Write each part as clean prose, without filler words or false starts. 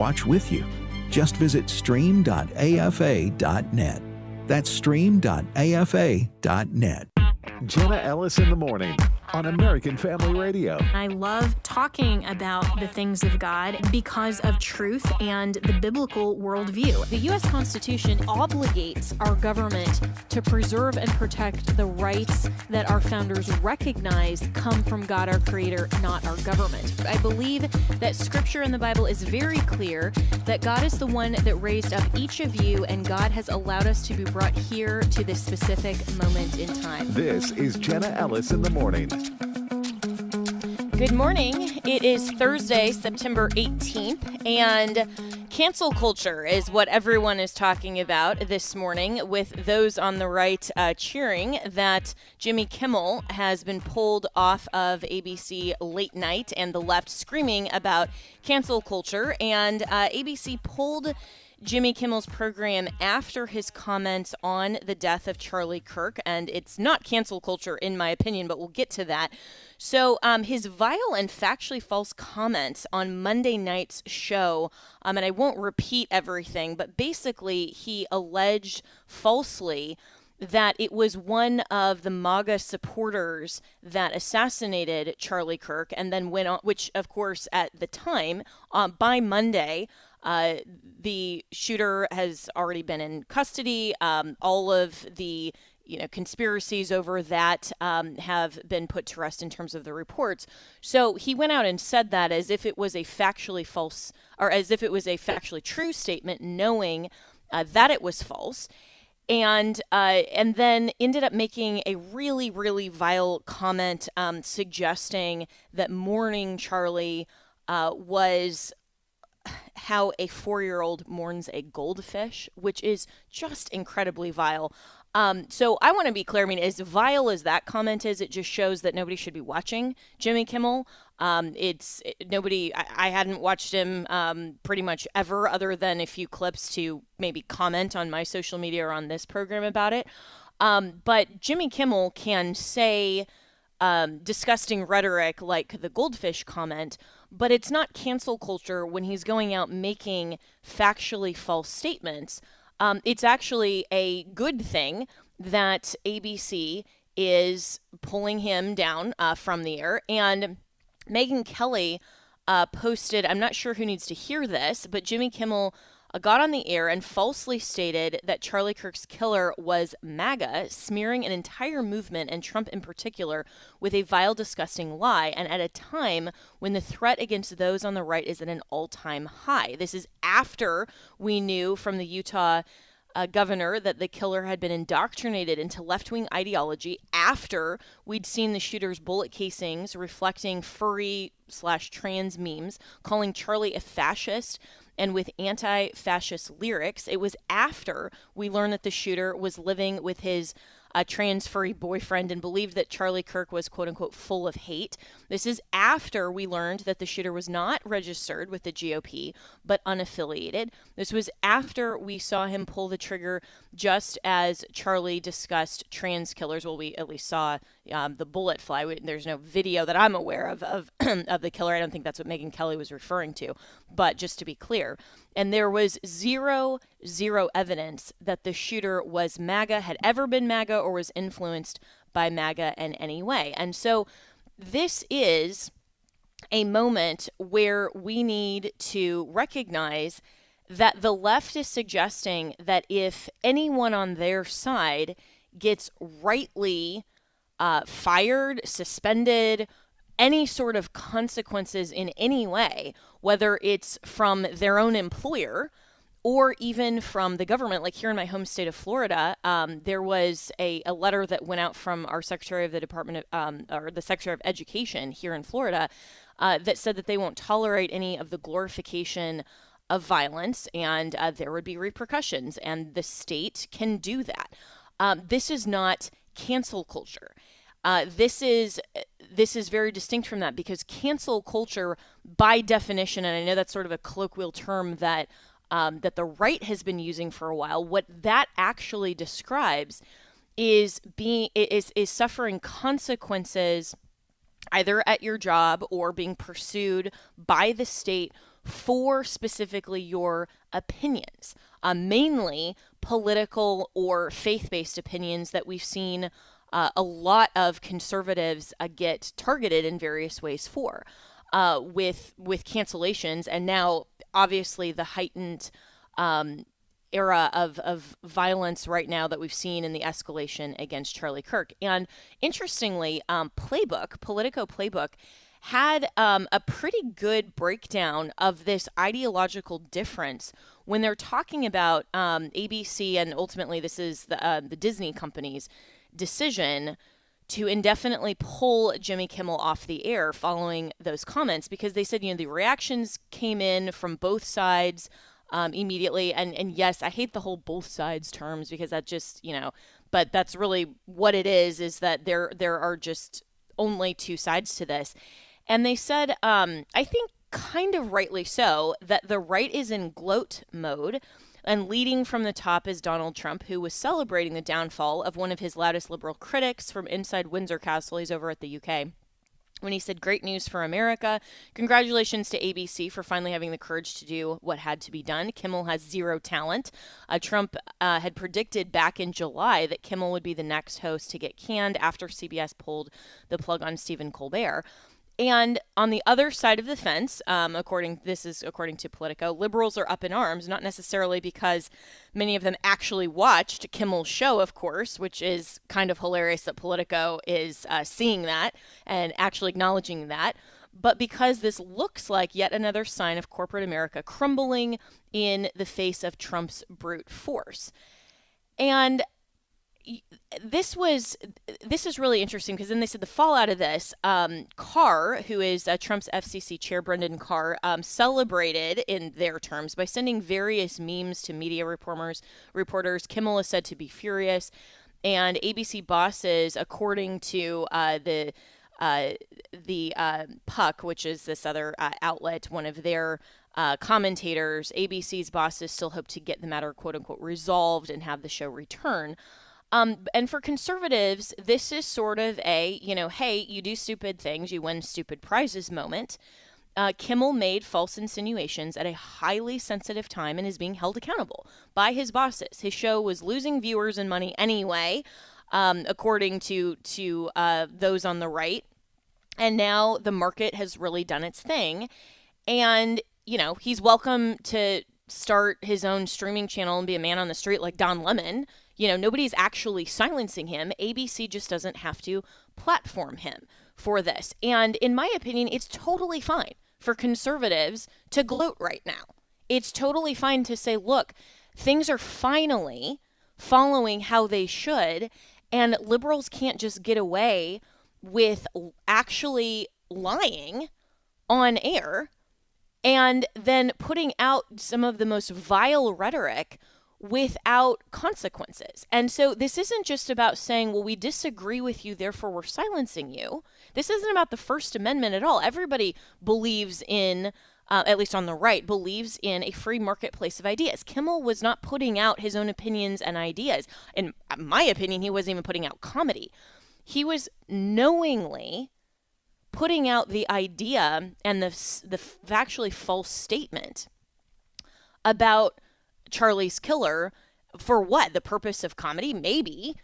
watch with you. Just visit stream.afa.net. That's stream.afa.net. Jenna Ellis in the morning on American Family Radio. I love talking about the things of God because of truth and the biblical worldview. The U.S. Constitution obligates our government to preserve and protect the rights that our founders recognize come from God, our Creator, not our government. I believe that Scripture in the Bible is very clear that God is the one that raised up each of you, and God has allowed us to be brought here to this specific moment in time. This is Jenna Ellis in the morning. Good morning. It is Thursday, September 18th, and cancel culture is what everyone is talking about this morning, with those on the right cheering that Jimmy Kimmel has been pulled off of ABC late night, and the left screaming about cancel culture. And ABC pulled Jimmy Kimmel's program after his comments on the death of Charlie Kirk, and it's not cancel culture in my opinion, but we'll get to that. So his vile and factually false comments on Monday night's show, and I won't repeat everything, but basically he alleged falsely that it was one of the MAGA supporters that assassinated Charlie Kirk, and then went on, which of course at the time, by Monday, the shooter has already been in custody. All of the conspiracies over that have been put to rest in terms of the reports. So he went out and said that as if it was a factually false, or as if it was a factually true statement, knowing that it was false. And then ended up making a really, really vile comment suggesting that mourning Charlie was how a 4-year-old mourns a goldfish, which is just incredibly vile. So I want to be clear. I mean, as vile as that comment is, it just shows that nobody should be watching Jimmy Kimmel. I hadn't watched him pretty much ever, other than a few clips to maybe comment on my social media or on this program about it. But Jimmy Kimmel can say disgusting rhetoric like the goldfish comment, but it's not cancel culture when he's going out making factually false statements. It's actually a good thing that ABC is pulling him down from the air. And Megyn Kelly posted, I'm not sure who needs to hear this, but Jimmy Kimmel got on the air and falsely stated that Charlie Kirk's killer was MAGA, smearing an entire movement, and Trump in particular, with a vile, disgusting lie, and at a time when the threat against those on the right is at an all-time high. This is after we knew from the Utah governor that the killer had been indoctrinated into left-wing ideology, after we'd seen the shooter's bullet casings reflecting furry/trans memes, calling Charlie a fascist, and with anti-fascist lyrics. It was after we learned that the shooter was living with his trans furry boyfriend and believed that Charlie Kirk was quote-unquote full of hate. This is after we learned that the shooter was not registered with the GOP, but unaffiliated. This was after we saw him pull the trigger just as Charlie discussed trans killers. Well, we at least saw the bullet fly. There's no video that I'm aware of of the killer. I don't think that's what Megyn Kelly was referring to, but just to be clear. And there was zero evidence that the shooter was MAGA, had ever been MAGA, or was influenced by MAGA in any way. And so this is a moment where we need to recognize that the left is suggesting that if anyone on their side gets rightly fired, suspended, any sort of consequences in any way, whether it's from their own employer or even from the government, like here in my home state of Florida, there was a letter that went out from our Secretary of the Department of, or the Secretary of Education here in Florida, that said that they won't tolerate any of the glorification of violence, and there would be repercussions, and the state can do that. This is not cancel culture. This is very distinct from that, because cancel culture, by definition, and I know that's sort of a colloquial term that that the right has been using for a while, what that actually describes is suffering consequences either at your job or being pursued by the state for specifically your opinions, mainly political or faith-based opinions that we've seen a lot of conservatives get targeted in various ways for, with cancellations, and now obviously the heightened era of violence right now that we've seen in the escalation against Charlie Kirk. And interestingly, Politico Playbook, had a pretty good breakdown of this ideological difference when they're talking about ABC, and ultimately this is the Disney company's decision to indefinitely pull Jimmy Kimmel off the air following those comments, because they said, the reactions came in from both sides immediately. And yes, I hate the whole both sides terms, because that just, but that's really what it is that there are just only two sides to this. And they said, I think kind of rightly so, that the right is in gloat mode. And leading from the top is Donald Trump, who was celebrating the downfall of one of his loudest liberal critics from inside Windsor Castle. He's over at the UK. When he said, "Great news for America. Congratulations to ABC for finally having the courage to do what had to be done. Kimmel has zero talent." Trump had predicted back in July that Kimmel would be the next host to get canned after CBS pulled the plug on Stephen Colbert. And on the other side of the fence, according to Politico, liberals are up in arms, not necessarily because many of them actually watched Kimmel's show, of course, which is kind of hilarious that Politico is seeing that and actually acknowledging that, but because this looks like yet another sign of corporate America crumbling in the face of Trump's brute force. And this is really interesting, because then they said the fallout of this, Carr, who is Trump's FCC chair, Brendan Carr, celebrated in their terms by sending various memes to media reporters. Kimmel is said to be furious, and ABC bosses, according to the Puck, which is this other outlet, one of their commentators, ABC's bosses still hope to get the matter quote unquote resolved and have the show return. And for conservatives, this is sort of a, hey, you do stupid things, you win stupid prizes moment. Kimmel made false insinuations at a highly sensitive time and is being held accountable by his bosses. His show was losing viewers and money anyway, according to those on the right. And now the market has really done its thing. And, he's welcome to start his own streaming channel and be a man on the street like Don Lemon. Nobody's actually silencing him. ABC just doesn't have to platform him for this. And in my opinion, it's totally fine for conservatives to gloat right now. It's totally fine to say, look, things are finally following how they should, and liberals can't just get away with actually lying on air and then putting out some of the most vile rhetoric without consequences. And so this isn't just about saying, well, we disagree with you, therefore we're silencing you. This isn't about the First Amendment at all. Everybody believes in, at least on the right, believes in a free marketplace of ideas. Kimmel was not putting out his own opinions and ideas. In my opinion, he wasn't even putting out comedy. He was knowingly putting out the idea and the factually false statement about Charlie's killer. For what? The purpose of comedy? Maybe.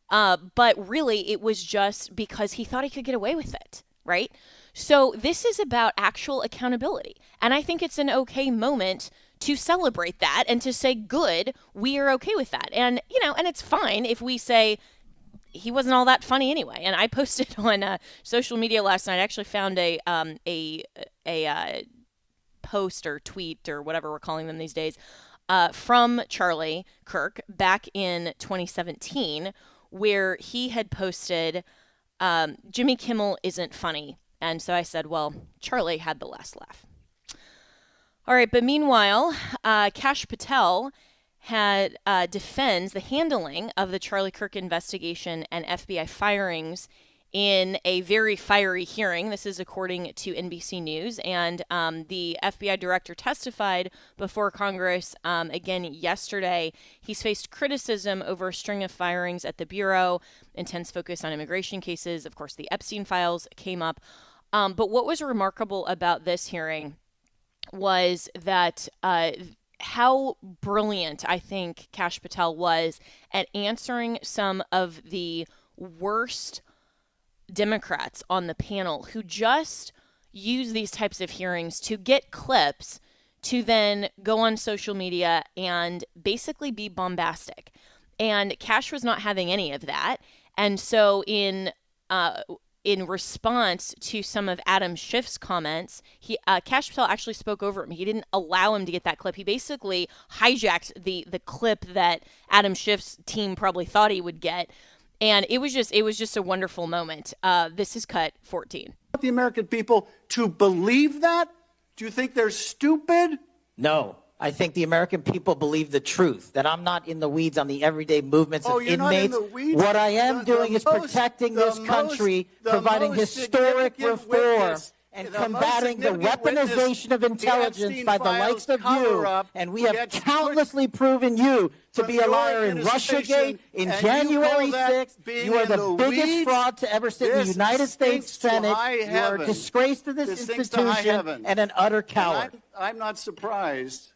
But really, it was just because he thought he could get away with it, right? So this is about actual accountability. And I think it's an okay moment to celebrate that and to say, good, we are okay with that. And, and it's fine if we say, he wasn't all that funny anyway. And I posted on social media last night. I actually found a post or tweet or whatever we're calling them these days, from Charlie Kirk back in 2017, where he had posted, Jimmy Kimmel isn't funny. And so I said, well, Charlie had the last laugh. All right, but meanwhile, Kash Patel defends the handling of the Charlie Kirk investigation and FBI firings in a very fiery hearing. This is according to NBC News. And the FBI director testified before Congress again yesterday. He's faced criticism over a string of firings at the Bureau, intense focus on immigration cases. Of course, the Epstein files came up. But what was remarkable about this hearing was that how brilliant I think Kash Patel was at answering some of the worst Democrats on the panel who just use these types of hearings to get clips to then go on social media and basically be bombastic. And Kash was not having any of that. And so in response to some of Adam Schiff's comments, Kash Patel actually spoke over him. He didn't allow him to get that clip. He basically hijacked the clip that Adam Schiff's team probably thought he would get. And it was just a wonderful moment. This is cut 14. The American people to believe that? Do you think they're stupid? No. I think the American people believe the truth, that I'm not in the weeds on the everyday movements of you're inmates. not in the weeds? What I am doing is protecting this country, providing historic reform, and combating the weaponization of intelligence by the likes of you. And we have countlessly proven you to be a liar in Russiagate, in January 6th. You are the biggest fraud to ever sit in the United States Senate. You are a disgrace to this institution and an utter coward. I'm not surprised.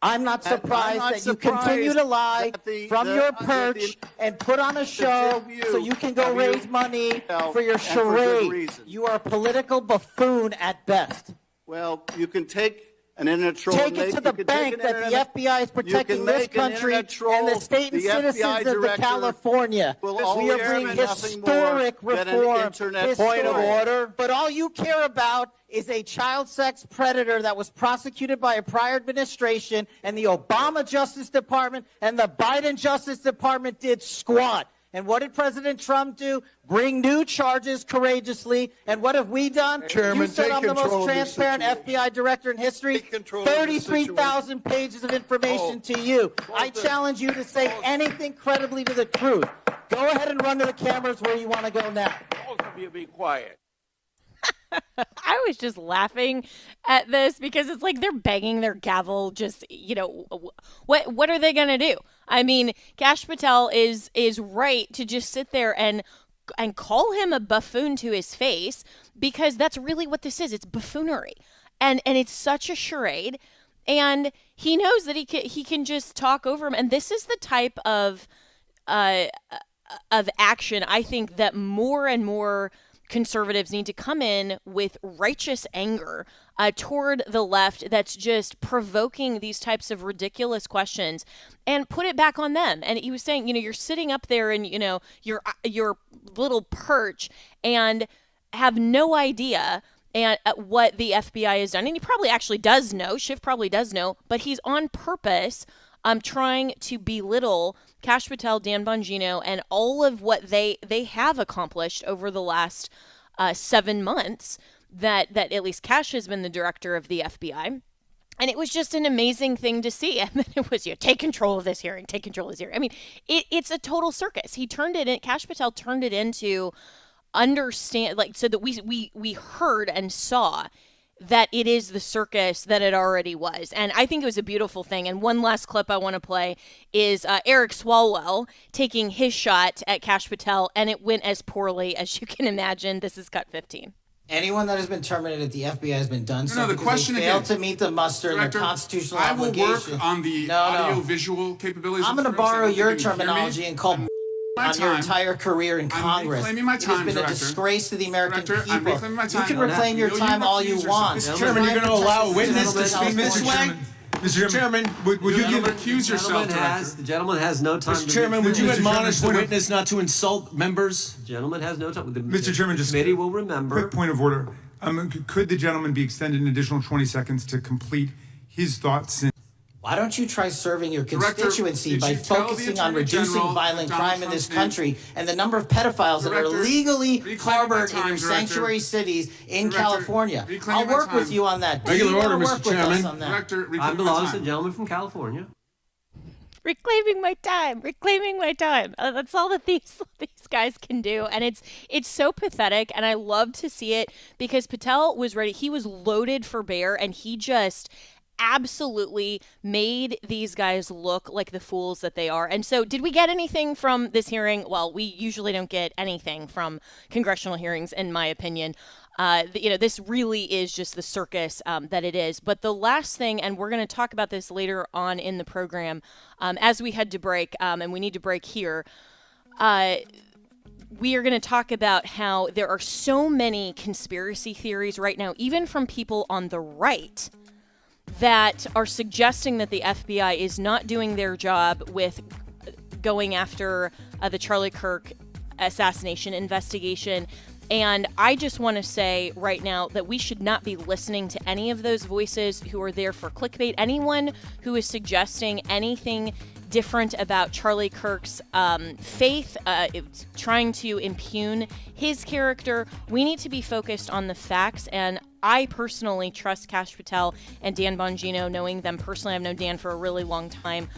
I'm not surprised that you continue to lie from your perch and put on a show so you can go raise money for your charade. You are a political buffoon at best. Well, you can take an internet troll. Take it to the bank that the FBI is protecting this country and the state and citizens of California. We are bringing historic reform. Point of order. But all you care about is a child sex predator that was prosecuted by a prior administration, and the Obama Justice Department and the Biden Justice Department did squat. And what did President Trump do? Bring new charges courageously. And what have we done? Chairman, you said I'm the most transparent FBI director in history. 33,000 pages of information to you. I challenge you to say anything credibly to the truth. Go ahead and run to the cameras where you want to go now. Both of you be quiet. I was just laughing at this because it's like they're banging their gavel. Just, what are they going to do? I mean, Kash Patel is right to just sit there and call him a buffoon to his face, because that's really what this is. It's buffoonery. And it's such a charade. And he knows that he can just talk over him. And this is the type of action I think that more and more conservatives need to come in with righteous anger toward the left that's just provoking these types of ridiculous questions and put it back on them. And he was saying, you're sitting up there in, your little perch and have no idea and what the FBI has done. And he probably actually does know. Schiff probably does know, but he's on purpose trying to belittle Kash Patel, Dan Bongino, and all of what they have accomplished over the last 7 months that at least Kash has been the director of the FBI. And it was just an amazing thing to see. And then it was, take control of this hearing, take control of this hearing. I mean, it's a total circus. Kash Patel turned it into so that we heard and saw that it is the circus that it already was. And I think it was a beautiful thing. And one last clip I want to play is Eric Swalwell taking his shot at Kash Patel, and it went as poorly as you can imagine. This is cut 15. Anyone that has been terminated at the FBI has been done so the because question they failed again, to meet the muster and Director, their constitutional I will obligation. work on the audio-visual capabilities. I'm going to borrow your terminology and call on your entire career in Congress. Reclaiming my time, it has been a Director. disgrace to the American Director, I'm people. reclaiming my time. You can reclaim your time all you want. Mr. Chairman, you're going to allow a witness to speak this way? Mr. Chairman, would you give recuse yourself, Director? The gentleman has no time. Mr. Chairman, would you admonish the witness not to insult members? The gentleman has no time. Mr. Chairman, just committee will remember. Quick point of order. Could the gentleman be extended an additional 20 seconds to complete his thoughts? Why don't you try serving your Director, constituency did by you tell the focusing on Attorney reducing General violent that Donald crime in this Trump's country and the number of pedophiles that are Director, legally reclaim harbored my time, in your Director. sanctuary cities in Director, California? reclaim I'll my work with time. you on that. Regular Do you order, wanna Mr. work with us Chairman. on that? Director, I reclaim belong my to the time. gentleman from California. Reclaiming my time. That's all that these guys can do. And it's so pathetic. And I love to see it because Patel was ready. He was loaded for bear, and he just absolutely made these guys look like the fools that they are. And so did we get anything from this hearing? Well, we usually don't get anything from congressional hearings, in my opinion. This really is just the circus that it is. But the last thing, and we're going to talk about this later on in the program, as we head to break, and we need to break here, we are going to talk about how there are so many conspiracy theories right now, even from people on the right, that are suggesting that the FBI is not doing their job with going after the Charlie Kirk assassination investigation. And I just want to say right now that we should not be listening to any of those voices who are there for clickbait. Anyone who is suggesting anything different about Charlie Kirk's faith, trying to impugn his character. We need to be focused on the facts, and I personally trust Kash Patel and Dan Bongino, knowing them personally. I've known Dan for a really long time.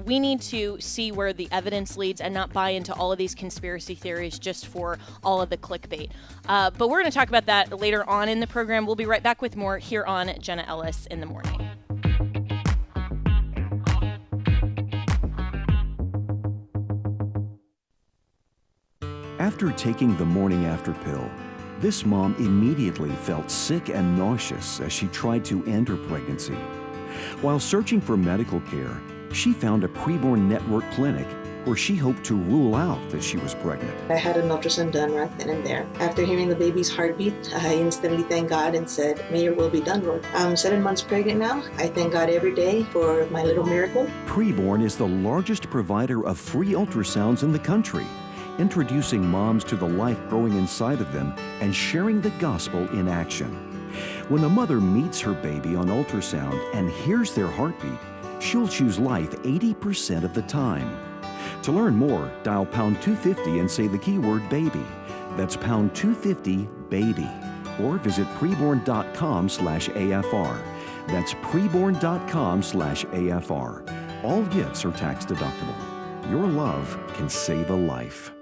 We need to see where the evidence leads and not buy into all of these conspiracy theories just for all of the clickbait. But we're going to talk about that later on in the program. We'll be right back with more here on Jenna Ellis in the Morning. After taking the morning after pill, this mom immediately felt sick and nauseous as she tried to end her pregnancy. While searching for medical care, she found a preborn network clinic where she hoped to rule out that she was pregnant. I had an ultrasound done right then and there. After hearing the baby's heartbeat, I instantly thanked God and said, "May your will be done, Lord." I'm 7 months pregnant now. I thank God every day for my little miracle. Preborn is the largest provider of free ultrasounds in the country, introducing moms to the life growing inside of them and sharing the gospel in action. When a mother meets her baby on ultrasound and hears their heartbeat, she'll choose life 80% of the time. To learn more, dial pound 250 and say the keyword baby. That's pound 250 baby. Or visit preborn.com/AFR. That's preborn.com/AFR. All gifts are tax deductible. Your love can save a life.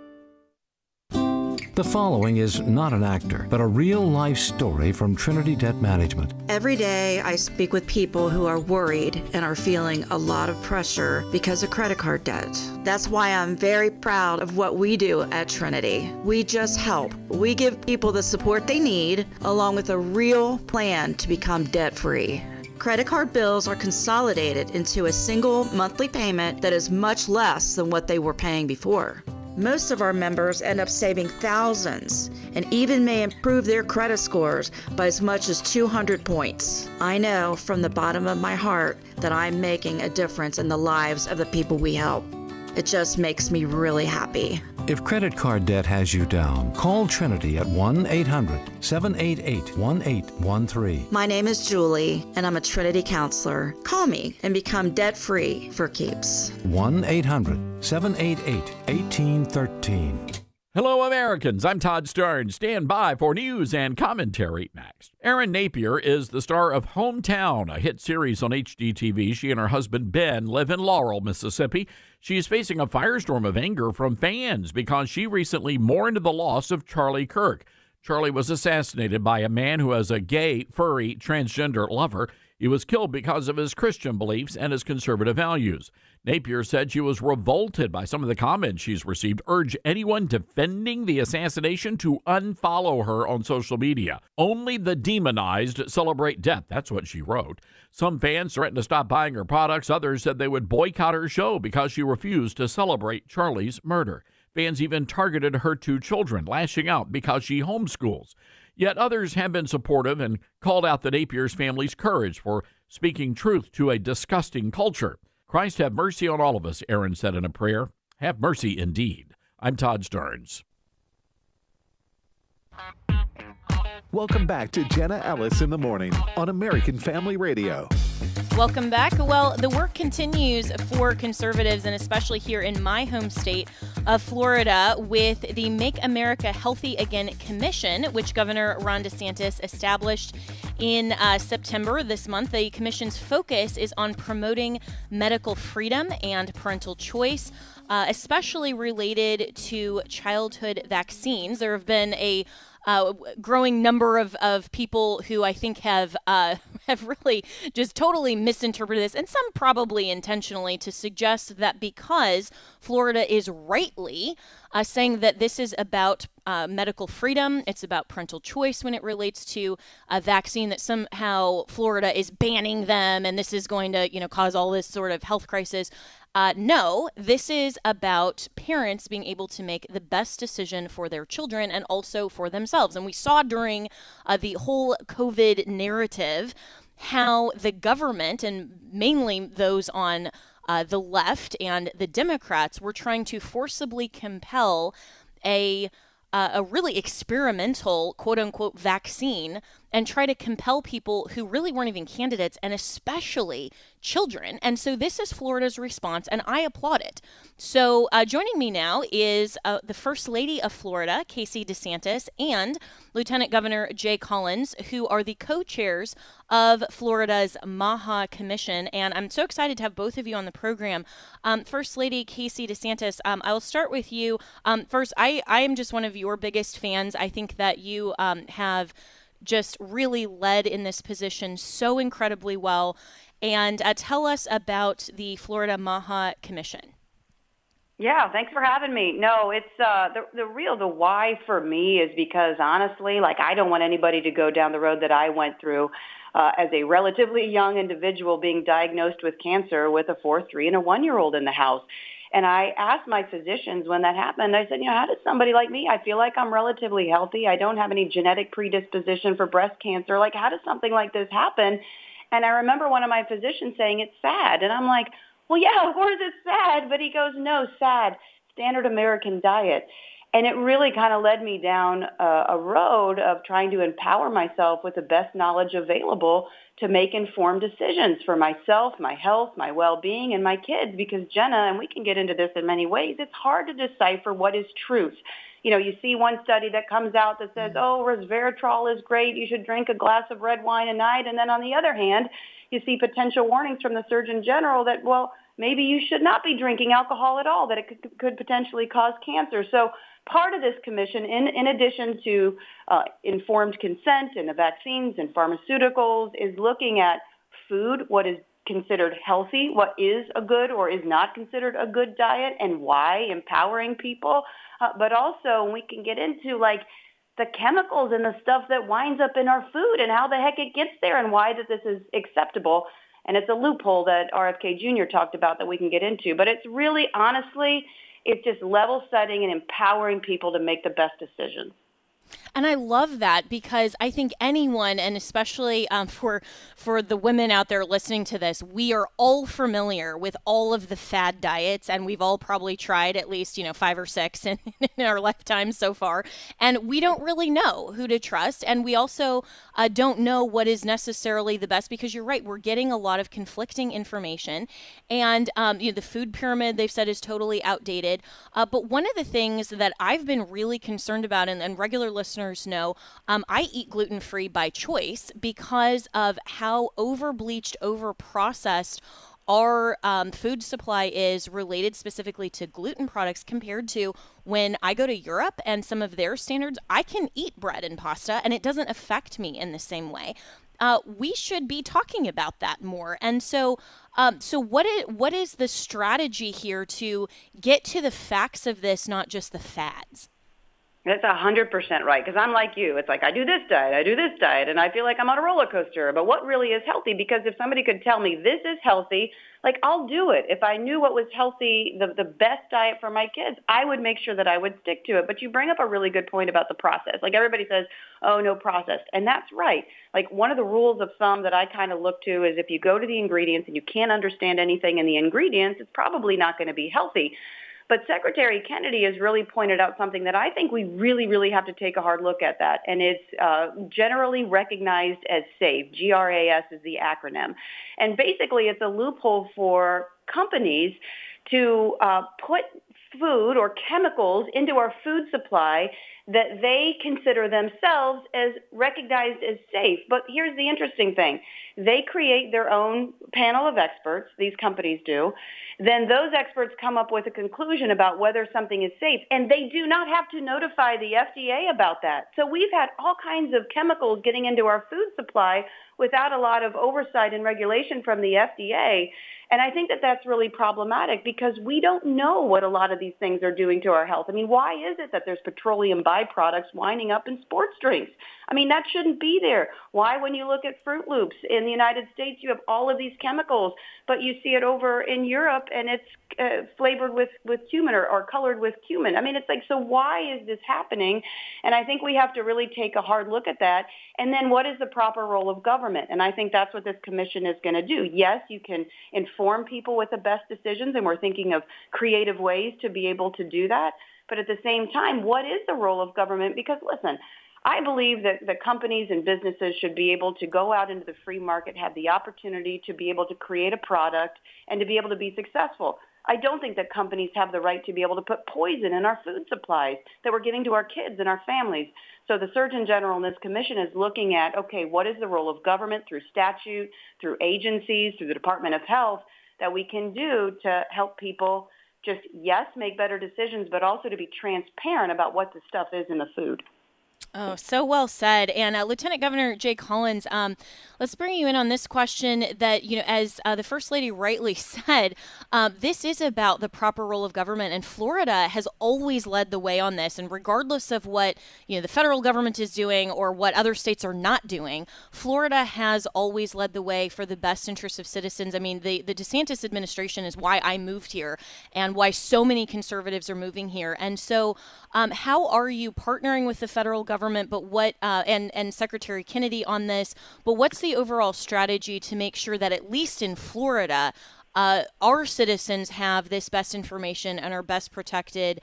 The following is not an actor, but a real-life story from Trinity Debt Management. Every day I speak with people who are worried and are feeling a lot of pressure because of credit card debt. That's why I'm very proud of what we do at Trinity. We just help. We give people the support they need, along with a real plan to become debt-free. Credit card bills are consolidated into a single monthly payment that is much less than what they were paying before. Most of our members end up saving thousands and even may improve their credit scores by as much as 200 points. I know from the bottom of my heart that I'm making a difference in the lives of the people we help. It just makes me really happy. If credit card debt has you down, call Trinity at 1-800-788-1813. My name is Julie, and I'm a Trinity counselor. Call me and become debt-free for keeps. 1-800-788-1813. Hello, Americans. I'm Todd Stern. Stand by for news and commentary next. Erin Napier is the star of Hometown, a hit series on HGTV. She and her husband, Ben, live in Laurel, Mississippi. She is facing a firestorm of anger from fans because she recently mourned the loss of Charlie Kirk. Charlie was assassinated by a man who has a gay, furry, transgender lover. He was killed because of his Christian beliefs and his conservative values. Napier said she was revolted by some of the comments she's received, urged anyone defending the assassination to unfollow her on social media. Only the demonized celebrate death. That's what she wrote. Some fans threatened to stop buying her products. Others said they would boycott her show because she refused to celebrate Charlie's murder. Fans even targeted her two children, lashing out because she homeschools. Yet others have been supportive and called out the Napier's family's courage for speaking truth to a disgusting culture. Christ have mercy on all of us, Erin said in a prayer. Have mercy indeed. I'm Todd Stearns. Welcome back to Jenna Ellis in the Morning on American Family Radio. Welcome back. Well, the work continues for conservatives, and especially here in my home state of Florida, with the Make America Healthy Again Commission, which Governor Ron DeSantis established in September this month. The commission's focus is on promoting medical freedom and parental choice, especially related to childhood vaccines. There have been a growing number of people who I think have really just totally misinterpreted this, and some probably intentionally, to suggest that because Florida is rightly saying that this is about medical freedom. It's about parental choice when it relates to a vaccine, that somehow Florida is banning them and this is going to, cause all this sort of health crisis. No, this is about parents being able to make the best decision for their children and also for themselves. And we saw during the whole COVID narrative how the government, and mainly those on the left and the Democrats, were trying to forcibly compel a really experimental, quote unquote, vaccine and try to compel people who really weren't even candidates, and especially children. And so this is Florida's response, and I applaud it. So joining me now is the First Lady of Florida, Casey DeSantis, and Lieutenant Governor Jay Collins, who are the co-chairs of Florida's MAHA Commission. And I'm so excited to have both of you on the program. First Lady Casey DeSantis, I will start with you. First, I am just one of your biggest fans. I think that you have just really led in this position so incredibly well. And tell us about the Florida MAHA Commission. Yeah, thanks for having me. No, it's the why for me is because honestly, I don't want anybody to go down the road that I went through as a relatively young individual being diagnosed with cancer with a 4, 3, and a 1-year-old in the house. And I asked my physicians when that happened, I said, how does somebody like me, I feel like I'm relatively healthy. I don't have any genetic predisposition for breast cancer. How does something like this happen? And I remember one of my physicians saying, it's sad. And I'm like, well, yeah, of course it's sad. But he goes, no, sad, standard American diet. And it really kind of led me down a road of trying to empower myself with the best knowledge available to make informed decisions for myself, my health, my well-being, and my kids. Because, Jenna, and we can get into this in many ways, it's hard to decipher what is truth. You see one study that comes out that says, resveratrol is great, you should drink a glass of red wine a night. And then on the other hand, you see potential warnings from the Surgeon General that, maybe you should not be drinking alcohol at all, that it could potentially cause cancer. So part of this commission, in addition to informed consent and the vaccines and pharmaceuticals, is looking at food, what is considered healthy, what is a good or is not considered a good diet, and why, empowering people. But also we can get into the chemicals and the stuff that winds up in our food and how the heck it gets there and why that this is acceptable. And it's a loophole that RFK Jr. talked about that we can get into. But it's really, honestly, it's just level setting and empowering people to make the best decisions. And I love that, because I think anyone, and especially for the women out there listening to this, we are all familiar with all of the fad diets, and we've all probably tried at least 5 or 6 in our lifetime so far, and we don't really know who to trust, and we also don't know what is necessarily the best, because you're right, we're getting a lot of conflicting information, and the food pyramid, they've said, is totally outdated. But one of the things that I've been really concerned about, and regular listeners know, I eat gluten-free by choice because of how over-bleached, over-processed our food supply is related specifically to gluten products compared to when I go to Europe and some of their standards. I can eat bread and pasta and it doesn't affect me in the same way. We should be talking about that more. And so what is the strategy here to get to the facts of this, not just the fads? That's 100% right, because I'm like you. It's I do this diet, and I feel like I'm on a roller coaster. But what really is healthy? Because if somebody could tell me this is healthy, I'll do it. If I knew what was healthy, the best diet for my kids, I would make sure that I would stick to it. But you bring up a really good point about the process. Everybody says, oh, no processed. And that's right. One of the rules of thumb that I kind of look to is if you go to the ingredients and you can't understand anything in the ingredients, it's probably not going to be healthy. But Secretary Kennedy has really pointed out something that I think we really, really have to take a hard look at that. And it's generally recognized as SAFE. GRAS is the acronym. And basically it's a loophole for companies to put food or chemicals into our food supply that they consider themselves as recognized as safe. But here's the interesting thing. They create their own panel of experts, these companies do. Then those experts come up with a conclusion about whether something is safe, and they do not have to notify the FDA about that. So we've had all kinds of chemicals getting into our food supply without a lot of oversight and regulation from the FDA. And I think that that's really problematic because we don't know what a lot of these things are doing to our health. I mean, why is it that there's petroleum byproducts winding up in sports drinks? I mean, that shouldn't be there. Why, when you look at Fruit Loops in the United States, you have all of these chemicals, but you see it over in Europe and it's flavored with cumin or colored with cumin. I mean, it's like, so why is this happening? And I think we have to really take a hard look at that. And then what is the proper role of government? And I think that's what this commission is going to do. Yes, you can inform people with the best decisions, and we're thinking of creative ways to be able to do that. But at the same time, what is the role of government? Because listen, I believe that the companies and businesses should be able to go out into the free market, have the opportunity to be able to create a product and to be able to be successful. I don't think that companies have the right to be able to put poison in our food supplies that we're giving to our kids and our families. So the Surgeon General in this commission is looking at, okay, what is the role of government through statute, through agencies, through the Department of Health that we can do to help people just, yes, make better decisions, but also to be transparent about what the stuff is in the food. Oh, so well said. And Lieutenant Governor Jay Collins, let's bring you in on this question that, you know, as the First Lady rightly said, this is about the proper role of government. And Florida has always led the way on this. And regardless of what, you know, the federal government is doing or what other states are not doing, Florida has always led the way for the best interests of citizens. I mean, the DeSantis administration is why I moved here and why so many conservatives are moving here. And so how are you partnering with the federal government, but what and Secretary Kennedy on this, but what's the overall strategy to make sure that at least in Florida, our citizens have this best information and are best protected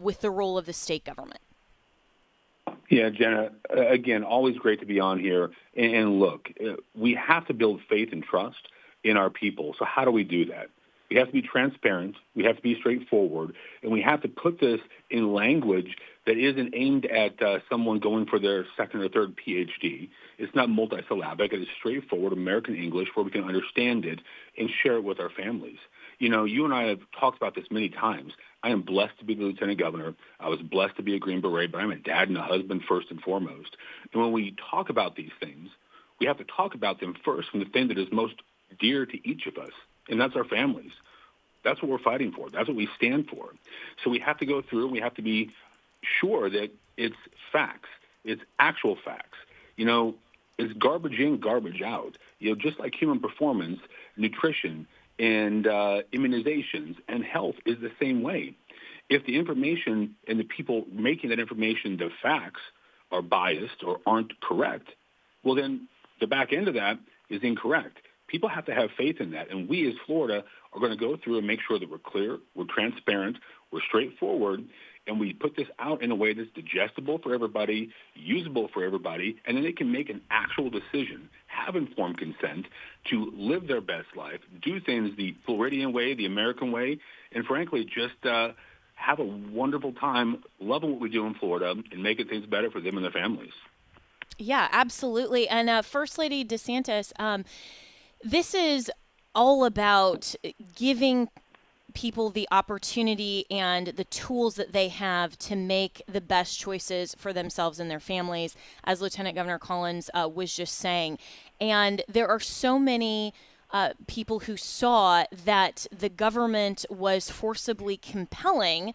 with the role of the state government? Yeah, Jenna, again, always great to be on here. And look, we have to build faith and trust in our people. So how do we do that? We have to be transparent, we have to be straightforward, and we have to put this in language that isn't aimed at someone going for their second or third PhD. It's not multisyllabic. It is straightforward American English where we can understand it and share it with our families. You know, you and I have talked about this many times. I am blessed to be the Lieutenant Governor. I was blessed to be a Green Beret, but I'm a dad and a husband first and foremost. And when we talk about these things, we have to talk about them first from the thing that is most dear to each of us, and that's our families. That's what we're fighting for. That's what we stand for. So we have to go through and we have to be sure that it's facts. It's actual facts. You know, it's garbage in, garbage out. You know, just like human performance, nutrition, and immunizations and health is the same way. If the information and the people making that information the facts are biased or aren't correct, well, then the back end of that is incorrect. People have to have faith in that. And we as Florida are going to go through and make sure that we're clear, we're transparent, we're straightforward, and we put this out in a way that's digestible for everybody, usable for everybody, and then they can make an actual decision, have informed consent to live their best life, do things the Floridian way, the American way, and frankly, just have a wonderful time loving what we do in Florida and making things better for them and their families. Yeah, absolutely. And First Lady DeSantis, this is all about giving people the opportunity and the tools that they have to make the best choices for themselves and their families, as Lieutenant Governor Collins was just saying. And there are so many people who saw that the government was forcibly compelling,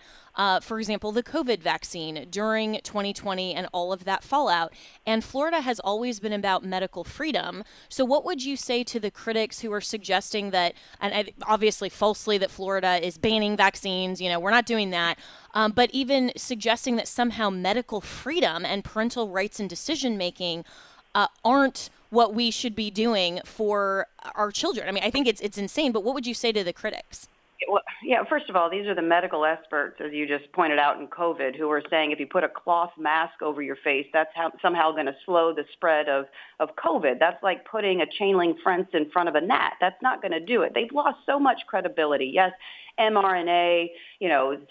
for example, the COVID vaccine during 2020 and all of that fallout. And Florida has always been about medical freedom. So what would you say to the critics who are suggesting that, and obviously falsely, that Florida is banning vaccines? You know, we're not doing that. But even suggesting that somehow medical freedom and parental rights and decision making aren't what we should be doing for our children. I mean, I think it's insane, but what would you say to the critics? Yeah, first of all, these are the medical experts, as you just pointed out in COVID, who are saying if you put a cloth mask over your face, that's somehow going to slow the spread of COVID. That's like putting a chain link fence in front of a gnat. That's not going to do it. They've lost so much credibility. Yes, mRNA,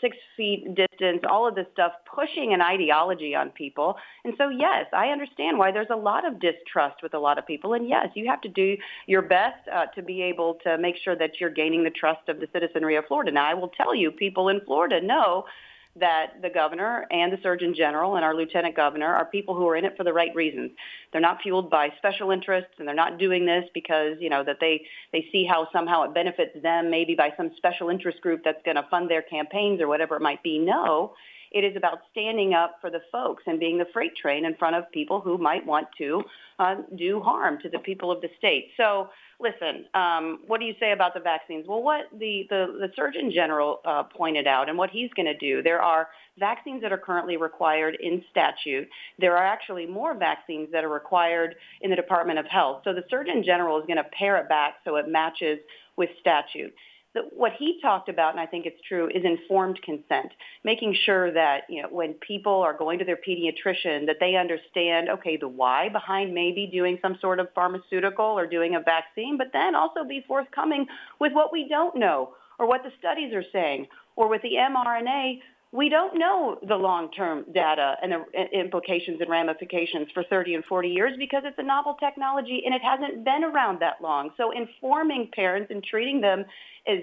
6 feet distance, all of this stuff, pushing an ideology on people. And so, yes, I understand why there's a lot of distrust with a lot of people. And yes, you have to do your best to be able to make sure that you're gaining the trust of the citizenry of Florida. Now, I will tell you, people in Florida know that the governor and the Surgeon General and our lieutenant governor are people who are in it for the right reasons. They're not fueled by special interests, and they're not doing this because, that they see how somehow it benefits them, maybe by some special interest group that's going to fund their campaigns or whatever it might be. No, it is about standing up for the folks and being the freight train in front of people who might want to do harm to the people of the state. So, listen, what do you say about the vaccines? Well, what the Surgeon General pointed out and what he's going to do, there are vaccines that are currently required in statute. There are actually more vaccines that are required in the Department of Health. So the Surgeon General is going to pare it back so it matches with statute. What he talked about, and I think it's true, is informed consent, making sure that when people are going to their pediatrician, that they understand, okay, the why behind maybe doing some sort of pharmaceutical or doing a vaccine, but then also be forthcoming with what we don't know or what the studies are saying, or with the mRNA. We don't know the long-term data and the implications and ramifications for 30 and 40 years because it's a novel technology and it hasn't been around that long. So informing parents and treating them as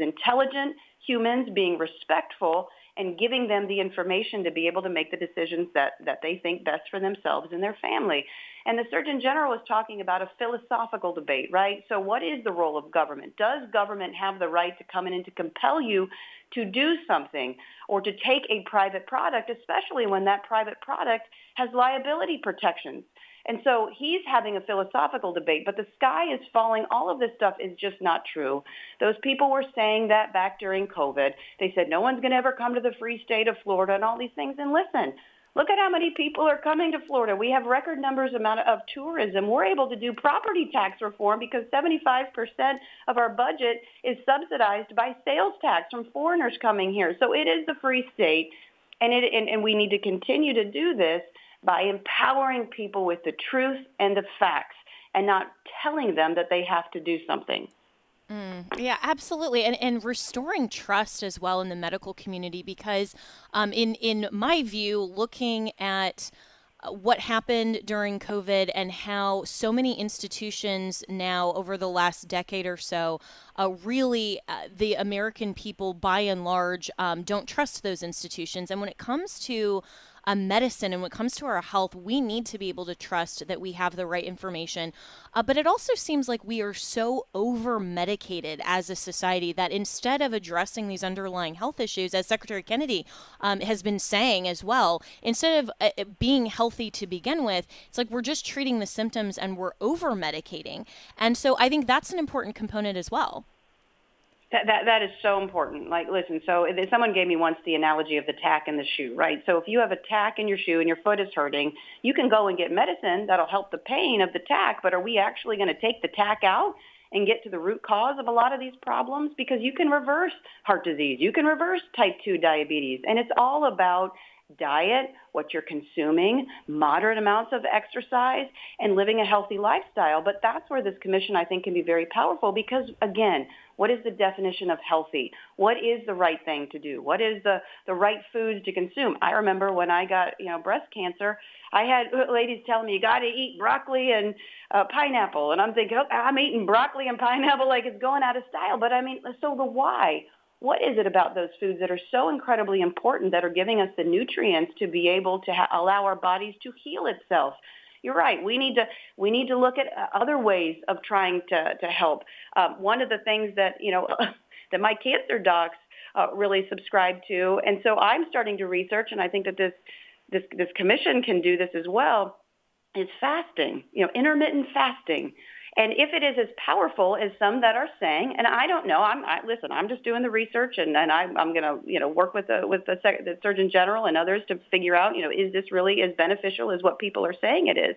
intelligent humans, being respectful, and giving them the information to be able to make the decisions that they think best for themselves and their family. And the Surgeon General is talking about a philosophical debate, right? So what is the role of government? Does government have the right to come in and to compel you to do something or to take a private product, especially when that private product has liability protections? And so he's having a philosophical debate, but the sky is falling. All of this stuff is just not true. Those people were saying that back during COVID. They said no one's going to ever come to the free state of Florida and all these things. And listen, look at how many people are coming to Florida. We have record numbers of tourism. We're able to do property tax reform because 75% of our budget is subsidized by sales tax from foreigners coming here. So it is the free state, and we need to continue to do this by empowering people with the truth and the facts and not telling them that they have to do something. Yeah, absolutely. And restoring trust as well in the medical community, because in my view, looking at what happened during COVID and how so many institutions now over the last decade or so, really the American people by and large don't trust those institutions. And when it comes to medicine and when it comes to our health, we need to be able to trust that we have the right information. But it also seems like we are so over-medicated as a society that instead of addressing these underlying health issues, as Secretary Kennedy has been saying as well, instead of being healthy to begin with, it's like we're just treating the symptoms and we're over-medicating. And so I think that's an important component as well. That is so important. Like, listen, so someone gave me once the analogy of the tack in the shoe, right? So if you have a tack in your shoe and your foot is hurting, you can go and get medicine that'll help the pain of the tack, but are we actually going to take the tack out and get to the root cause of a lot of these problems? Because you can reverse heart disease, you can reverse type 2 diabetes, and it's all about diet, what you're consuming, moderate amounts of exercise, and living a healthy lifestyle. But that's where this commission, I think, can be very powerful because, again, what is the definition of healthy? What is the right thing to do? What is the right foods to consume? I remember when I got breast cancer, I had ladies telling me, you got to eat broccoli and pineapple. And I'm thinking, okay, I'm eating broccoli and pineapple like it's going out of style. But I mean, so the why? What is it about those foods that are so incredibly important that are giving us the nutrients to be able to allow our bodies to heal itself? You're right. We need to look at other ways of trying to help. One of the things that that my cancer docs really subscribe to, and so I'm starting to research, and I think that this commission can do this as well, is fasting. Intermittent fasting. And if it is as powerful as some that are saying, and I don't know, listen, I'm just doing the research, and I'm going to work with the Surgeon General and others to figure out, is this really as beneficial as what people are saying it is?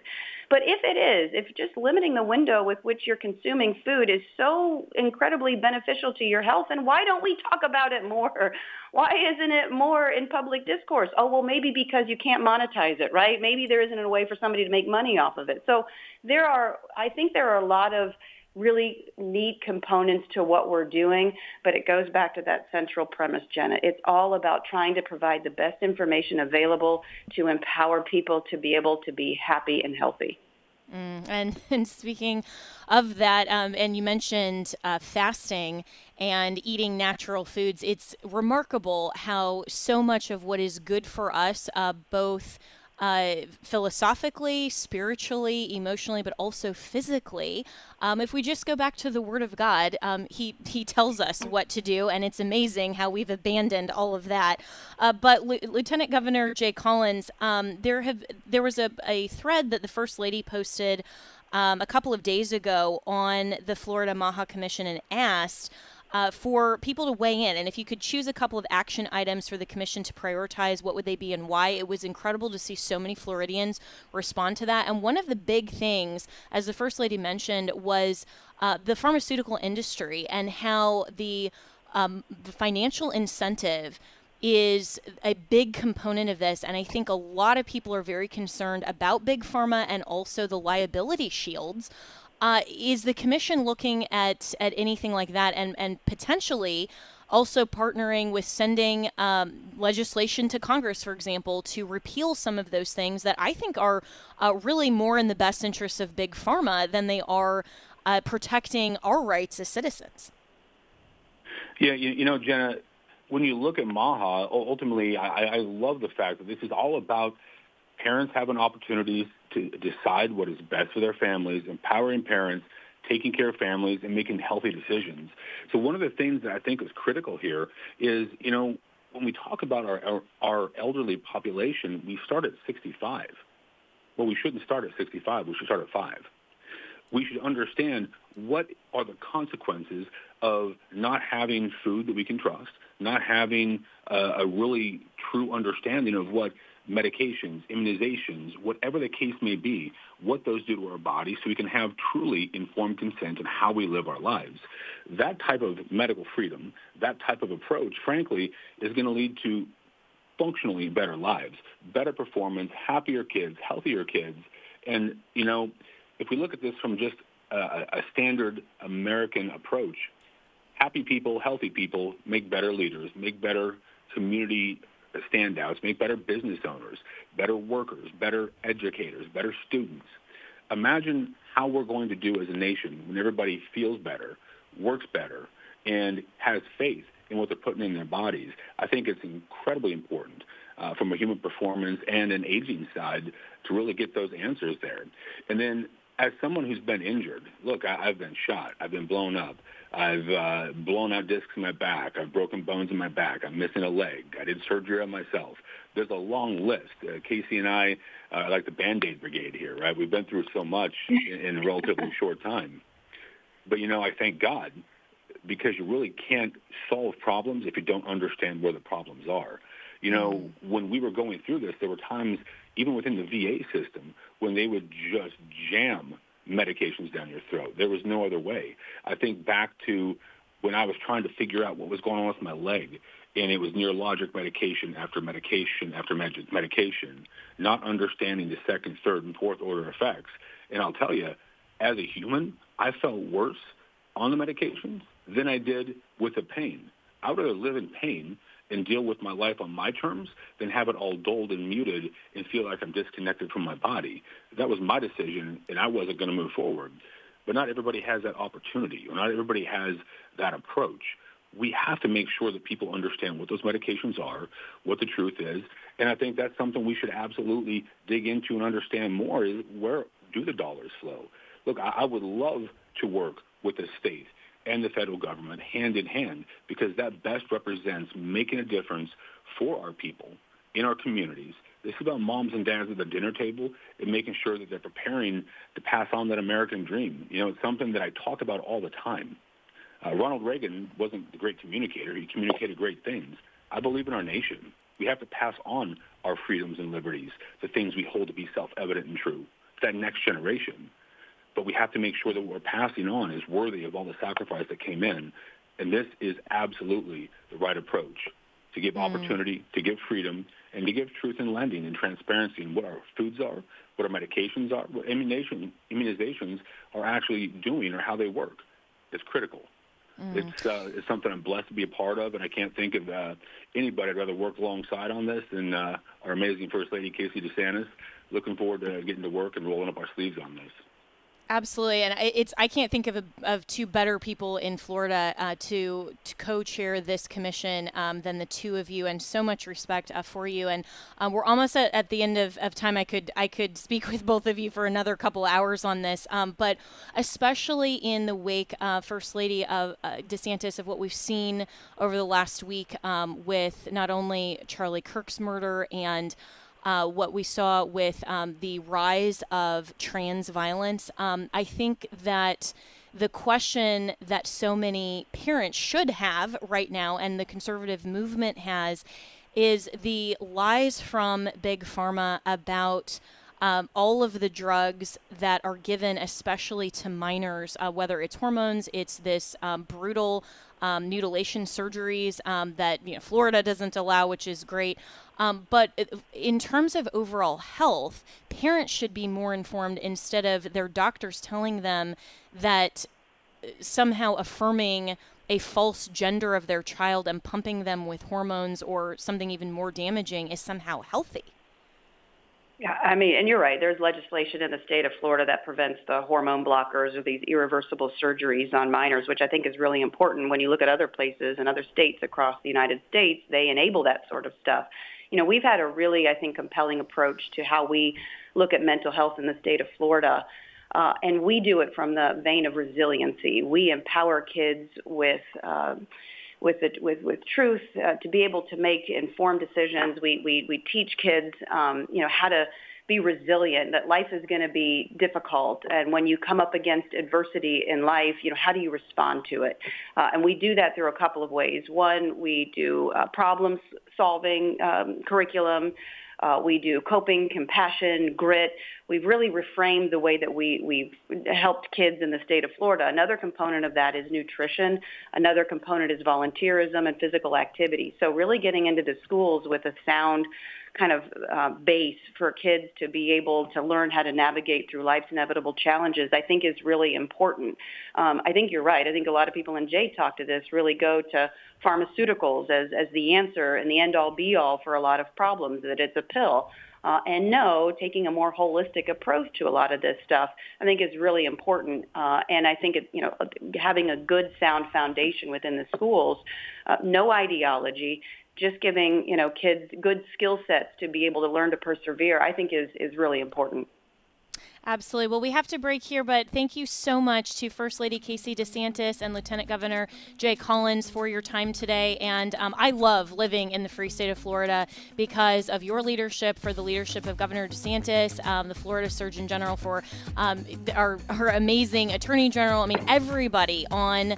But if just limiting the window with which you're consuming food is so incredibly beneficial to your health, then why don't we talk about it more? Why isn't it more in public discourse? Oh, well, maybe because you can't monetize it, right? Maybe there isn't a way for somebody to make money off of it. So I think there are a lot of really neat components to what we're doing, but it goes back to that central premise, Jenna. It's all about trying to provide the best information available to empower people to be able to be happy and healthy. And speaking of that, and you mentioned fasting and eating natural foods, it's remarkable how so much of what is good for us, both philosophically, spiritually, emotionally, but also physically. If we just go back to the Word of God, he tells us what to do, and it's amazing how we've abandoned all of that. But Lieutenant Governor Jay Collins, there was a thread that the First Lady posted a couple of days ago on the Florida MAHA Commission and asked for people to weigh in. And if you could choose a couple of action items for the commission to prioritize, what would they be and why? It was incredible to see so many Floridians respond to that. And one of the big things, as the First Lady mentioned, was the pharmaceutical industry and how the financial incentive is a big component of this. And I think a lot of people are very concerned about Big Pharma and also the liability shields. Is the commission looking at anything like that and potentially also partnering with sending legislation to Congress, for example, to repeal some of those things that I think are really more in the best interests of Big Pharma than they are protecting our rights as citizens? Yeah, you know, Jenna, when you look at MAHA, ultimately, I love the fact that this is all about parents having opportunities to decide what is best for their families, empowering parents, taking care of families, and making healthy decisions. So one of the things that I think is critical here is, you know, when we talk about our elderly population, we start at 65. Well, we shouldn't start at 65. We should start at 5. We should understand what are the consequences of not having food that we can trust, not having a really true understanding of what medications, immunizations, whatever the case may be, what those do to our body so we can have truly informed consent on how we live our lives. That type of medical freedom, that type of approach, frankly, is going to lead to functionally better lives, better performance, happier kids, healthier kids. And, you know, if we look at this from just a standard American approach, happy people, healthy people make better leaders, make better community standouts, make better business owners, better workers, better educators, better students. Imagine how we're going to do as a nation when everybody feels better, works better, and has faith in what they're putting in their bodies. I think it's incredibly important from a human performance and an aging side to really get those answers there. And then as someone who's been injured, look, I've been shot. I've been blown up. I've blown out discs in my back. I've broken bones in my back. I'm missing a leg. I did surgery on myself. There's a long list. Casey and I are like the Band-Aid brigade here, right? We've been through so much in a relatively short time. But, you know, I thank God because you really can't solve problems if you don't understand where the problems are. You know, when we were going through this, there were times, even within the VA system, when they would just jam medications down your throat. There was no other way. I think back to when I was trying to figure out what was going on with my leg, and it was neurologic medication after medication after medication, not understanding the second, third, and fourth order effects. And I'll tell you, as a human, I felt worse on the medications than I did with the pain. I would rather live in pain and deal with my life on my terms than have it all dulled and muted and feel like I'm disconnected from my body. That was my decision, and I wasn't going to move forward. But not everybody has that opportunity, or not everybody has that approach. We have to make sure that people understand what those medications are, what the truth is, and I think that's something we should absolutely dig into and understand more is where do the dollars flow? Look, I would love to work with the state and the federal government hand in hand because that best represents making a difference for our people in our communities. This is about moms and dads at the dinner table and making sure that they're preparing to pass on that American dream. You know, it's something that I talk about all the time. Ronald Reagan wasn't the great communicator. He communicated great things. I believe in our nation. We have to pass on our freedoms and liberties, the things we hold to be self-evident and true. that next generation. But we have to make sure that what we're passing on is worthy of all the sacrifice that came in. And this is absolutely the right approach, to give opportunity, to give freedom, and to give truth in lending and transparency in what our foods are, what our medications are, what immunizations are actually doing or how they work. It's critical. It's something I'm blessed to be a part of, and I can't think of anybody I'd rather work alongside on this than our amazing First Lady, Casey DeSantis. Looking forward to getting to work and rolling up our sleeves on this. Absolutely, and I can't think of two better people in Florida to co-chair this commission than the two of you, and so much respect for you. And we're almost at the end of time. I could speak with both of you for another couple hours on this, but especially in the wake, First Lady of DeSantis, of what we've seen over the last week with not only Charlie Kirk's murder and what we saw with the rise of trans violence. I think that the question that so many parents should have right now, and the conservative movement has, is the lies from Big Pharma about all of the drugs that are given, especially to minors, whether it's hormones, it's this brutal mutilation surgeries that Florida doesn't allow, which is great. But in terms of overall health, parents should be more informed instead of their doctors telling them that somehow affirming a false gender of their child and pumping them with hormones or something even more damaging is somehow healthy. Yeah, I mean, and you're right. There's legislation in the state of Florida that prevents the hormone blockers or these irreversible surgeries on minors, which I think is really important. When you look at other places and other states across the United States, they enable that sort of stuff. We've had a really, I think, compelling approach to how we look at mental health in the state of Florida. And we do it from the vein of resiliency. We empower kids with truth to be able to make informed decisions. We teach kids, how to be resilient, that life is going to be difficult. And when you come up against adversity in life, how do you respond to it? And we do that through a couple of ways. One, we do problem-solving curriculum. We do coping, compassion, grit. We've really reframed the way that we've helped kids in the state of Florida. Another component of that is nutrition. Another component is volunteerism and physical activity. So really getting into the schools with a sound kind of base for kids to be able to learn how to navigate through life's inevitable challenges, I think is really important. I think you're right. I think a lot of people, and Jay talked to this, really go to pharmaceuticals as the answer and the end-all be-all for a lot of problems, that it's a pill. And no, taking a more holistic approach to a lot of this stuff, I think is really important. And I think having a good, sound foundation within the schools, no ideology, just giving kids good skill sets to be able to learn to persevere, I think is really important. Absolutely. Well, we have to break here, but thank you so much to First Lady Casey DeSantis and Lieutenant Governor Jay Collins for your time today. And I love living in the free state of Florida because of your leadership, for the leadership of Governor DeSantis, the Florida Surgeon General, for our amazing Attorney General. I mean, everybody on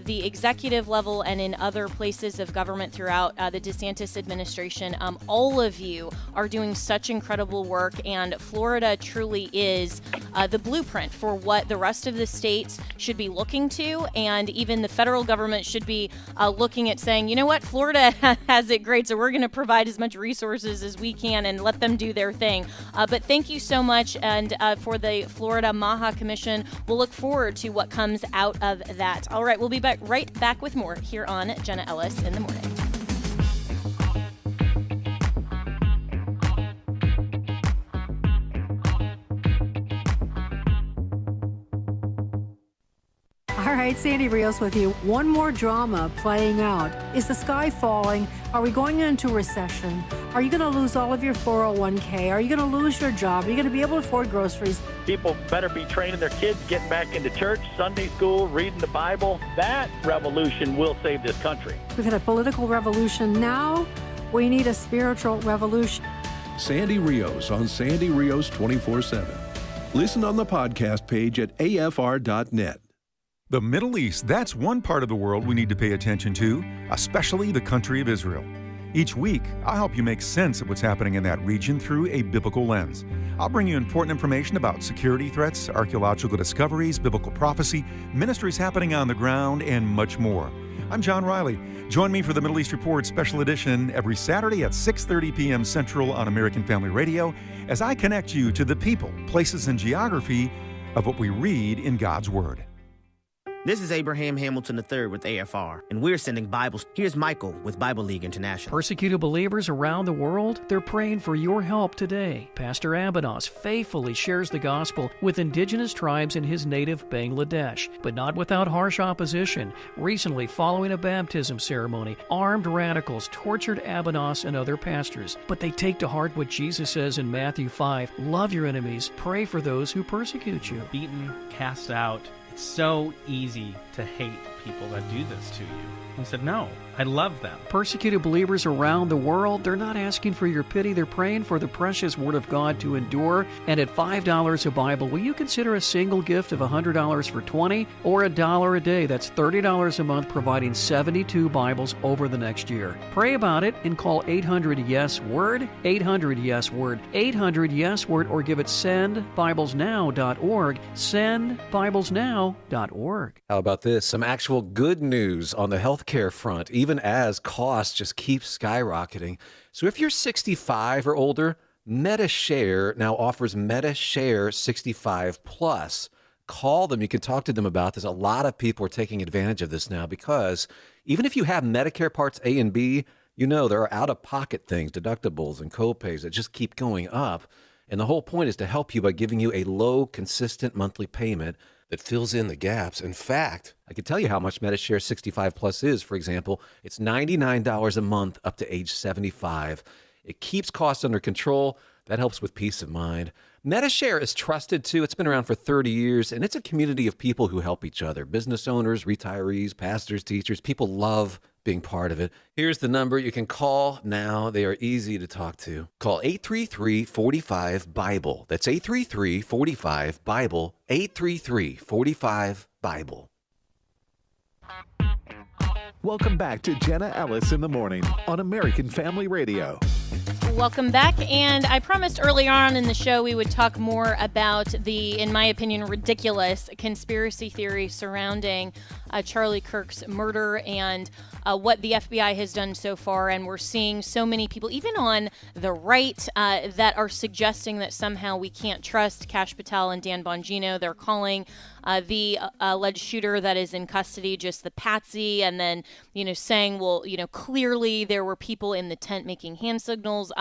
the executive level and in other places of government throughout the DeSantis administration. All of you are doing such incredible work, and Florida truly is the blueprint for what the rest of the states should be looking to, and even the federal government should be looking at saying, you know what, Florida has it great, so we're going to provide as much resources as we can and let them do their thing. But thank you so much, and for the Florida MAHA Commission, we'll look forward to what comes out of that. All right, we'll be right back with more here on Jenna Ellis in the Morning. All right, Sandy Rios with you. One more drama playing out. Is the sky falling? Are we going into recession? Are you going to lose all of your 401k? Are you going to lose your job? Are you going to be able to afford groceries? People better be training their kids, getting back into church, Sunday school, reading the Bible. That revolution will save this country. We've had a political revolution. Now we need a spiritual revolution. Sandy Rios on Sandy Rios 24/7. Listen on the podcast page at afr.net. The Middle East, that's one part of the world we need to pay attention to, especially the country of Israel. Each week, I'll help you make sense of what's happening in that region through a biblical lens. I'll bring you important information about security threats, archaeological discoveries, biblical prophecy, ministries happening on the ground, and much more. I'm John Riley. Join me for the Middle East Report Special Edition every Saturday at 6:30 p.m. Central on American Family Radio as I connect you to the people, places, and geography of what we read in God's Word. This is Abraham Hamilton III with AFR, and we're sending Bibles. Here's Michael with Bible League International. Persecuted believers around the world, they're praying for your help today. Pastor Abados faithfully shares the gospel with indigenous tribes in his native Bangladesh, but not without harsh opposition. Recently, following a baptism ceremony, armed radicals tortured Abados and other pastors, but they take to heart what Jesus says in Matthew 5, love your enemies, pray for those who persecute you. Beaten, cast out. It's so easy to hate people that do this to you. I said, no, I love them. Persecuted believers around the world, they're not asking for your pity. They're praying for the precious Word of God to endure. And at $5 a Bible, will you consider a single gift of $100 for $20 or $1 a day? That's $30 a month, providing 72 Bibles over the next year. Pray about it and call 800-YES-WORD, 800-YES-WORD, 800-YES-WORD, or give it sendbiblesnow.org, sendbiblesnow.org. How about this? Some actual good news on the healthcare front, even as costs just keep skyrocketing. So if you're 65 or older, MediShare now offers MediShare 65 Plus. Call them. You can talk to them about this. A lot of people are taking advantage of this now because even if you have Medicare Parts A and B, you know there are out-of-pocket things, deductibles and copays that just keep going up. And the whole point is to help you by giving you a low, consistent monthly payment that fills in the gaps. In fact, I can tell you how much MediShare 65 Plus is. For example, it's $99 a month up to age 75. It keeps costs under control. That helps with peace of mind. MediShare is trusted, too. It's been around for 30 years, and it's a community of people who help each other. Business owners, retirees, pastors, teachers. People love being part of it. Here's the number you can call now. They are easy to talk to. Call 833-45-BIBLE. That's 833-45-BIBLE, 833-45-BIBLE. Welcome back to Jenna Ellis in the Morning on American Family Radio. Welcome back, and I promised early on in the show we would talk more about the, in my opinion, ridiculous conspiracy theory surrounding Charlie Kirk's murder and what the FBI has done so far. And we're seeing so many people, even on the right, that are suggesting that somehow we can't trust Kash Patel and Dan Bongino. They're calling the alleged shooter that is in custody just the patsy, and then, saying, well, clearly there were people in the tent making hand signals.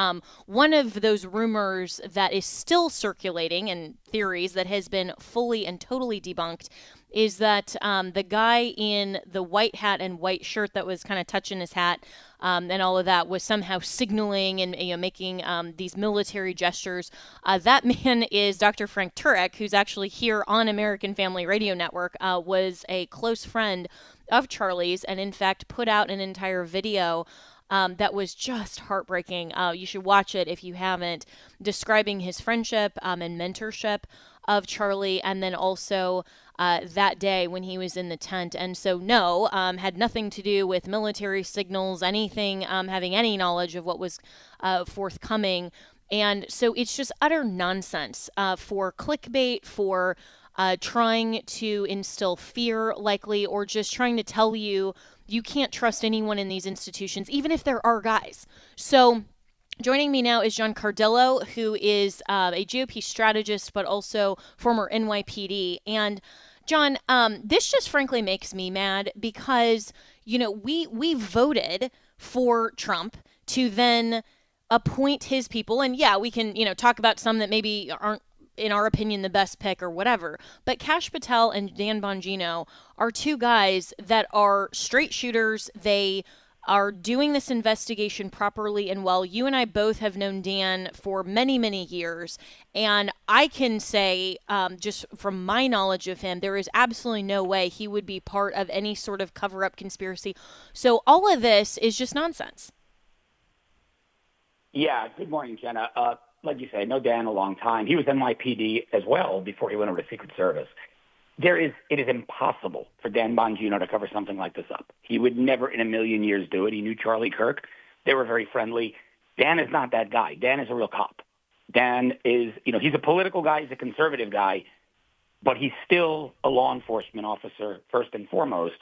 One of those rumors that is still circulating and theories that has been fully and totally debunked is that the guy in the white hat and white shirt that was kind of touching his hat and all of that was somehow signaling and making these military gestures. That man is Dr. Frank Turek, who's actually here on American Family Radio Network, was a close friend of Charlie's, and in fact put out an entire video that was just heartbreaking. You should watch it if you haven't, describing his friendship and mentorship of Charlie, and then also that day when he was in the tent. And so no, had nothing to do with military signals, anything, having any knowledge of what was forthcoming. And so it's just utter nonsense for clickbait, for trying to instill fear likely, or just trying to tell you you can't trust anyone in these institutions, even if there are guys. So joining me now is John Cardillo, who is a GOP strategist, but also former NYPD. And John, this just frankly makes me mad because, we voted for Trump to then appoint his people. And yeah, we can, talk about some that maybe aren't, in our opinion, the best pick or whatever. But Kash Patel and Dan Bongino are two guys that are straight shooters. They are doing this investigation properly and well. You and I both have known Dan for many, many years. And I can say, just from my knowledge of him, there is absolutely no way he would be part of any sort of cover-up conspiracy. So all of this is just nonsense. Yeah. Good morning, Jenna. Like you said, I know Dan a long time. He was NYPD as well before he went over to Secret Service. It is impossible for Dan Bongino to cover something like this up. He would never in a million years do it. He knew Charlie Kirk They were very friendly. Dan is not that guy. Dan is a real cop. Dan is, he's a political guy. He's a conservative guy, but he's still a law enforcement officer first and foremost.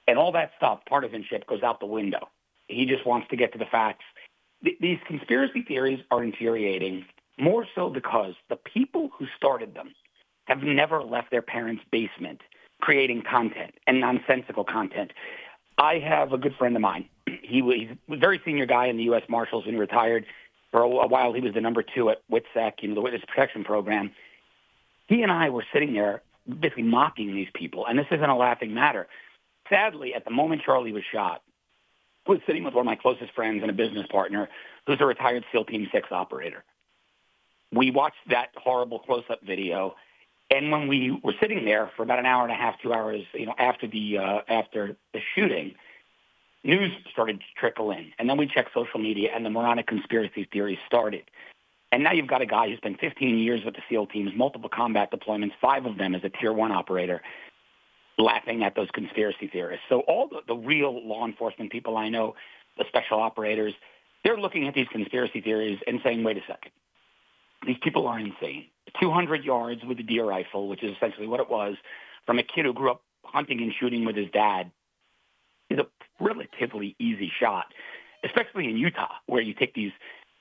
And all that stuff, partisanship, goes out the window. He just wants to get to the facts. These conspiracy theories are infuriating, more so because the people who started them have never left their parents' basement creating content and nonsensical content. I have a good friend of mine. He's a very senior guy in the U.S. Marshals when he retired. For a while, he was the number 2 at WITSEC, the Witness Protection Program. He and I were sitting there basically mocking these people, and this isn't a laughing matter. Sadly, at the moment Charlie was shot, I was sitting with one of my closest friends and a business partner who's a retired SEAL Team 6 operator. We watched that horrible close-up video, and when we were sitting there for about an hour and a half, 2 hours, after the shooting, news started to trickle in. And then we checked social media, and the moronic conspiracy theories started. And now you've got a guy who spent 15 years with the SEAL teams, multiple combat deployments, 5 of them as a Tier 1 operator, laughing at those conspiracy theorists. So all the real law enforcement people I know, the special operators, they're looking at these conspiracy theories and saying, wait a second, these people are insane. 200 yards with a deer rifle, which is essentially what it was, from a kid who grew up hunting and shooting with his dad, is a relatively easy shot, especially in Utah, where you take these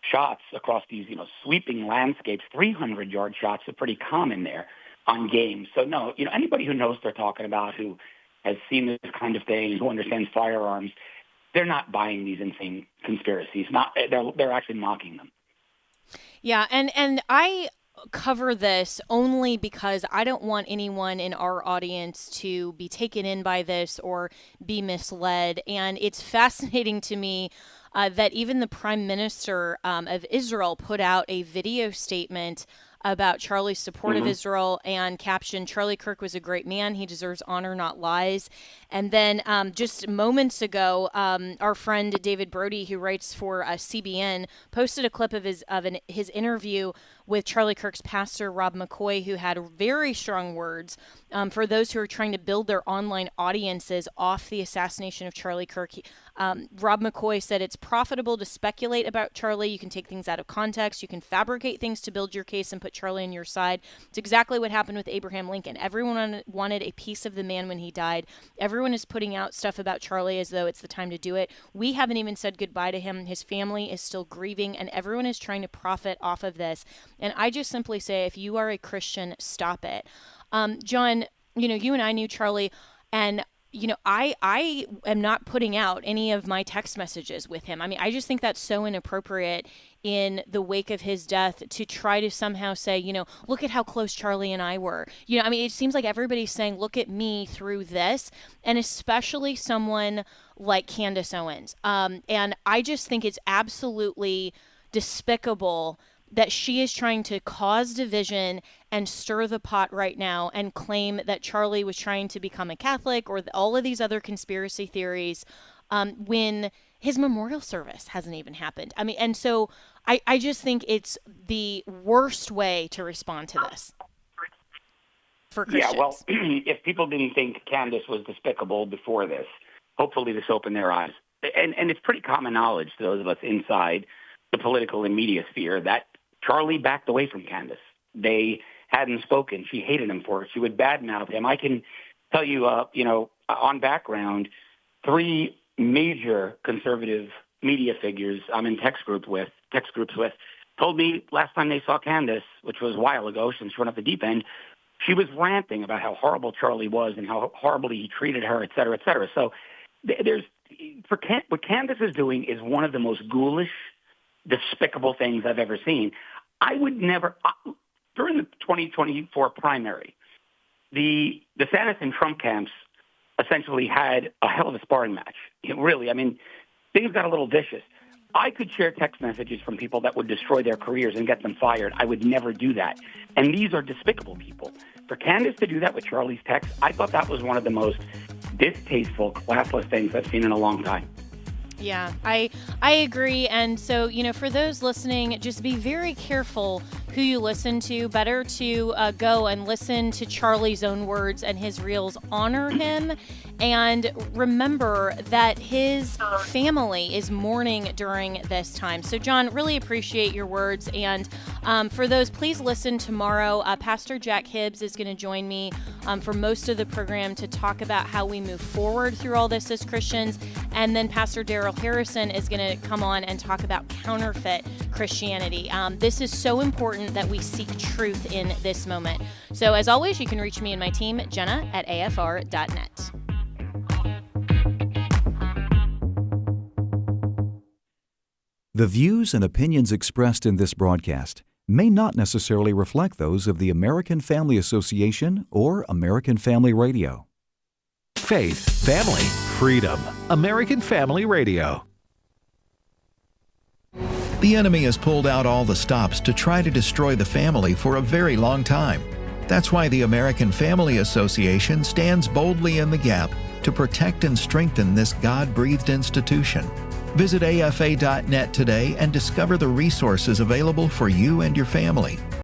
shots across these, sweeping landscapes. 300-yard shots are pretty common there on game. So no, anybody who knows what they're talking about, who has seen this kind of thing, who understands firearms, they're not buying these insane conspiracies. They're actually mocking them. Yeah, and I cover this only because I don't want anyone in our audience to be taken in by this or be misled. And it's fascinating to me that even the Prime Minister of Israel put out a video statement about Charlie's support of Israel and captioned, "Charlie Kirk was a great man. He deserves honor, not lies." And then just moments ago, our friend David Brody, who writes for CBN, posted a clip of his interview with Charlie Kirk's pastor, Rob McCoy, who had very strong words for those who are trying to build their online audiences off the assassination of Charlie Kirk. Rob McCoy said, "It's profitable to speculate about Charlie. You can take things out of context. You can fabricate things to build your case and put Charlie on your side." It's exactly what happened with Abraham Lincoln. Everyone wanted a piece of the man when he died. Everyone is putting out stuff about Charlie as though it's the time to do it. We haven't even said goodbye to him. His family is still grieving, and everyone is trying to profit off of this. And I just simply say, if you are a Christian, stop it. John, you and I knew Charlie, and I am not putting out any of my text messages with him. I mean, I just think that's so inappropriate in the wake of his death to try to somehow say, look at how close Charlie and I were. It seems like everybody's saying, look at me through this, and especially someone like Candace Owens. And I just think it's absolutely despicable that she is trying to cause division and stir the pot right now and claim that Charlie was trying to become a Catholic or all of these other conspiracy theories when his memorial service hasn't even happened. I mean, and so I just think it's the worst way to respond to this for Christians. Yeah, well, if people didn't think Candace was despicable before this, hopefully this opened their eyes. And it's pretty common knowledge to those of us inside the political and media sphere that Charlie backed away from Candace. They hadn't spoken. She hated him for it. She would badmouth him. I can tell you, on background, 3 major conservative media figures I'm in text groups with, told me last time they saw Candace, which was a while ago since she went off the deep end, she was ranting about how horrible Charlie was and how horribly he treated her, et cetera, et cetera. So what Candace is doing is one of the most ghoulish, despicable things I've ever seen. I would never, during the 2024 primary, the DeSantis and Trump camps essentially had a hell of a sparring match. Things got a little vicious. I could share text messages from people that would destroy their careers and get them fired. I would never do that. And these are despicable people. For Candace to do that with Charlie's text, I thought that was one of the most distasteful, classless things I've seen in a long time. Yeah, I agree. And so, for those listening, just be very careful who you listen to. Better to go and listen to Charlie's own words and his reels. Honor him and remember that his family is mourning during this time. So, John, really appreciate your words. And for those, please listen tomorrow. Pastor Jack Hibbs is going to join me for most of the program to talk about how we move forward through all this as Christians. And then Pastor Daryl Harrison is going to come on and talk about counterfeit Christianity. This is so important that we seek truth in this moment. So, as always, you can reach me and my team, Jenna at afr.net. The views and opinions expressed in this broadcast may not necessarily reflect those of the American Family Association or American Family Radio. Faith, family, freedom. American Family Radio. The enemy has pulled out all the stops to try to destroy the family for a very long time. That's why the American Family Association stands boldly in the gap to protect and strengthen this God-breathed institution. Visit afa.net today and discover the resources available for you and your family.